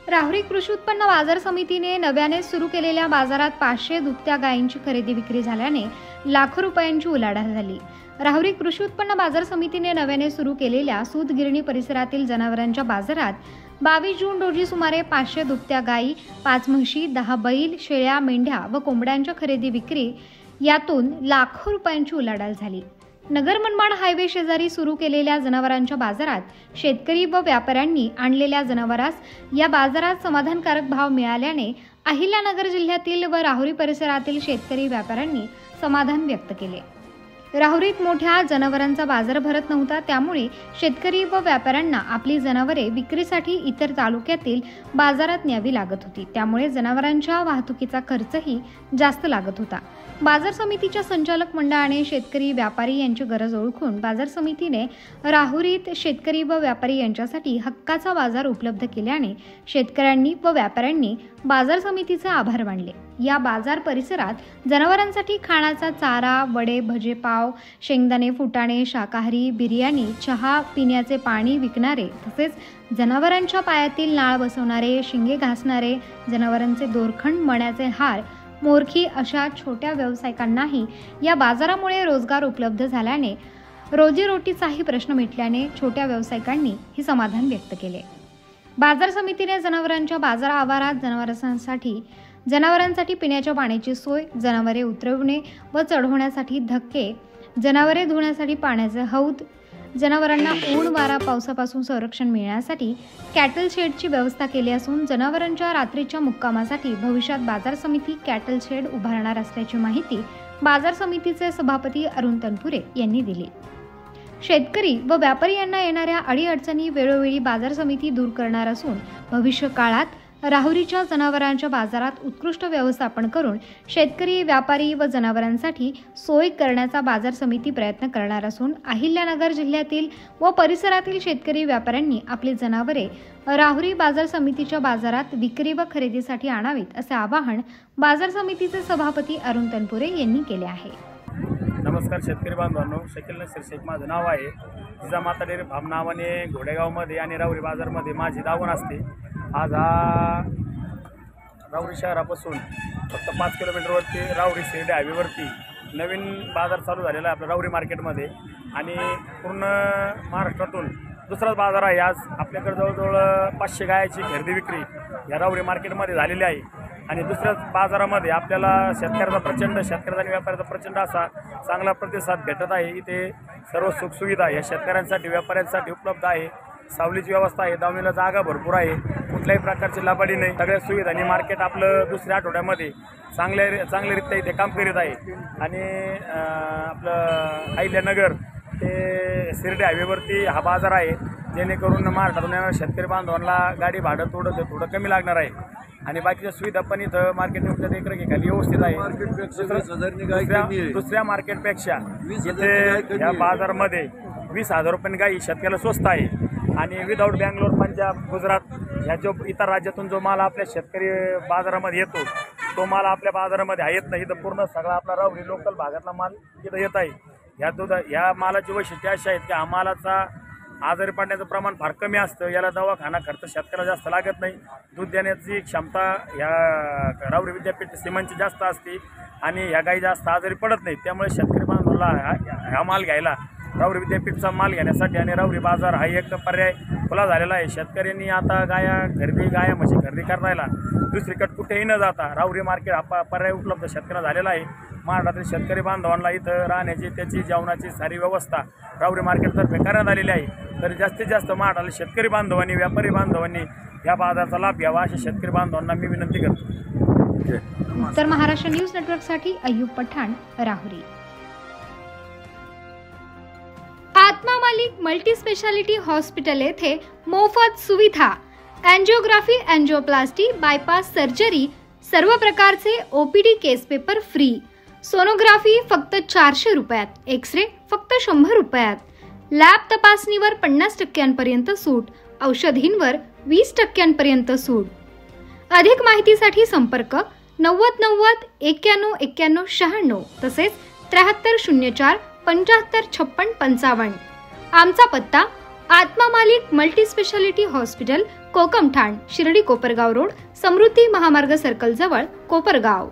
राहुरी कृषी उत्पन्न बाजार समितीने नव्याने सुरू केलेल्या बाजारात 500 दुभत्या गायींची खरेदी विक्री झाल्याने लाखो रुपयांची उलाढाल झाली। राहुरी कृषी उत्पन्न बाजार समितीने नव्याने सुरू केलेल्या सूतगिरणी परिसरातील जनावरांच्या बाजारात 22 जून रोजी सुमारे 500 दुभत्या गायी, 5 म्हशी, 10 बैल, शेळ्या, मेंढ्या व कोंबड्यांच्या खरेदी विक्री यातून लाखो रुपयांची उलाढाल झाली। नगर मनमाड हायवे शेजारी सुरू केलेल्या जनावरांच्या बाजारात शेतकरी व व्यापाऱ्यांनी आणलेल्या जनावरांस या बाजारात समाधानकारक भाव मिळाल्याने अहिल्यानगर जिल्ह्यातील व राहुरी परिसरातील शेतकरी व्यापाऱ्यांनी समाधान व्यक्त केले। राहुरीत मोठ्या जनावरांचा बाजार भरत नव्हता, त्यामुळे शेतकरी व व्यापाऱ्यांना आपली जनावरे विक्रीसाठी इतर तालुक्यातील बाजारात न्यावी लागत होती, त्यामुळे जनावरांच्या वाहतुकीचा खर्चही जास्त लागत होता। बाजार समितीच्या संचालक मंडळाने शेतकरी व्यापारी यांची गरज ओळखून बाजार समितीने राहुरीत शेतकरी व व्यापारी यांच्यासाठी हक्काचा बाजार उपलब्ध केल्याने शेतकऱ्यांनी व व्यापाऱ्यांनी बाजार समितीचे आभार मानले। या बाजार परिसरात जनावरांसाठी खाण्याचा चारा, वडे, भजे, पाव, शेंगदाणे, फुटाणे, शाकाहारी, बिर्याणी, चहा, पिण्याचे पाणी विकणारे तसेच जनावरांच्या पायातील नाळ बसवणारे, शिंगे घासणारे, जनावरांचे दोरखंड, मण्याचे हार, मोरखी अशा छोट्या व्यावसायिकांनाही या बाजारामुळे रोजगार उपलब्ध झाल्याने रोजीरोटीचाही प्रश्न मिटल्याने छोट्या व्यावसायिकांनी ही समाधान व्यक्त केले। बाजार समितीने जनावरांच्या बाजार आवारात जनावरांसाठी पिण्याच्या पाण्याची सोय, जनावरे उतरवणे व चढवण्यासाठी धक्के, जनावरे धुण्यासाठी पाण्याचे हौद, जनावरांना ऊन वारा पावसापासून संरक्षण मिळण्यासाठी कॅटल शेडची व्यवस्था केली असून जनावरांच्या रात्रीच्या मुक्कामासाठी भविष्यात बाजार समिती कॅटल शेड उभारणार असल्याची माहिती बाजार समितीचे सभापती अरुण तनपुरे यांनी दिली। शेतकरी व व्यापारी यांना येणाऱ्या अडीअडचणी वेळोवेळी बाजार समिती दूर करणार असून भविष्य काळात राहुरीच्या जनावरांच्या बाजारात उत्कृष्ट व्यवस्थापन करून शेतकरी, व्यापारी व जनावरांसाठी सोय करण्याचा बाजार समिती प्रयत्न करणार असून अहिल्यानगर जिल्ह्यातील व परिसरातील शेतकरी व्यापाऱ्यांनी आपली जनावरे राहुरी बाजार समितीच्या बाजारात विक्री व खरेदीसाठी आणावीत असे आवाहन बाजार समितीचे सभापती अरुण तनपुरे यांनी केले आहे। नमस्कार शेतकरी बांधवांनो, शकील नसीर शेख माझं नाव आहे। जिजामाता डेअरी फार्म नावाने घोडेगावमध्ये आणि राहुरी बाजारमध्ये माझी दावण असते। आज हा राहुरी शहरापासून फक्त 5 किलोमीटरवरती राहुरी शिर्डी हायवेवरती नवीन बाजार चालू झालेला आहे आपल्या राहुरी मार्केटमध्ये आणि पूर्ण महाराष्ट्रातून दुसराच बाजार आहे। आज आपल्याकडे जवळजवळ 500 गायाची खरेदी विक्री या राहुरी मार्केटमध्ये झालेली आहे आणि दुसऱ्याच बाजारामध्ये आपल्याला शेतकऱ्याचा आणि व्यापाऱ्याचा प्रचंड असा चांगला प्रतिसाद भेटत आहे। इथे सर्व सुखसुविधा या शेतकऱ्यांसाठी व्यापाऱ्यांसाठी उपलब्ध आहे। सावलीची व्यवस्था आहे, दावणीला जागा भरपूर आहे, कुठल्याही प्रकारची लाभाडी नाही, सगळ्या सुविधांनी मार्केट आपलं दुसऱ्या आठवड्यामध्ये चांगल्यारीत्या इथे काम करीत आहे आणि आपलं अहिल्यानगर ते शिर्डी हायवेवरती हा बाजार आहे, जेणेकरून महाराष्ट्रातून येणाऱ्या शेतकरी बांधवांना गाडी भाडं थोडं कमी लागणार आहे आणि बाकीच्या सुविधा पण इथं मार्केटच्या देखरेखीखाली व्यवस्थित आहे। दुसऱ्या मार्केटपेक्षा इथे या बाजारमध्ये 20,000 रुपयांनी गाई शेतकऱ्याला स्वस्त आहे आणि विदाऊट बँगलोर, पंजाब, गुजरात ह्या जो इतर राज्यातून जो माल आपल्या शेतकरी बाजारामध्ये येतो तो माल आपल्या बाजारामध्ये येत नाही। इथं पूर्ण सगळा आपला राहुरी लोकल भागातला माल इथं येत आहे। ह्या मालाची वैशिष्ट्ये अशी आहेत की हा मालाचा आजारी पडण्याचं प्रमाण फार कमी असतं, याला दवाखाना खर्च शेतकऱ्याला जास्त लागत नाही, दूध देण्याची क्षमता ह्या राहुरी विद्यापीठ सिमेंटची जास्त असते आणि ह्या गाई जास्त आजारी पडत नाही। त्यामुळे शेतकरी बांधवांना हा माल घ्यायला राहुरी विद्यापीठचा माल घेण्यासाठी आणि राहुरी बाजार हा एक पर्याय खुला झालेला आहे। शेतकऱ्यांनी आता गाया म्हशी खरेदी करायला दुसरीकडे कुठेही न जाता राहुरी मार्केट हा पर्याय उपलब्ध शेतकऱ्यांना झालेला आहे। महाराष्ट्रातील शेतकरी बांधवांना इथं राहण्याची, त्याची, जेवणाची सारी व्यवस्था राहुरी मार्केटतर्फे करण्यात आलेली आहे। तर जास्तीत जास्त महाराष्ट्रातील शेतकरी बांधवांनी, व्यापारी बांधवांनी या बाजाराचा लाभ घ्यावा अशी शेतकरी बांधवांना मी विनंती करतो। उत्तर महाराष्ट्र न्यूज नेटवर्कसाठी अय्यूब पठाण, राहुरी। आत्मा मालिक मल्टी स्पेशालिटी हॉस्पिटल येथे मोफत सुविधा, एंजिओग्राफी, एंजिओप्लास्टी, बायपास सर्जरी, सर्व प्रकारचे ओपीडी केस पेपर फ्री, सोनोग्राफी फक्त 400 रुपयात, एक्सरे फक्त 100 रुपयात, लॅब तपासणीवर 50% सूट, औषधींवर 20% सूट। अधिक माहितीसाठी संपर्क 90 90 91 91 96 तसेच 7304 75 56 55। आमचा पत्ता Atma Malik multispeciality hospital, Kokamthan, Shirdi Kopargaon road, Samruddhi Mahamarg circle जवळ, कोपरगाव।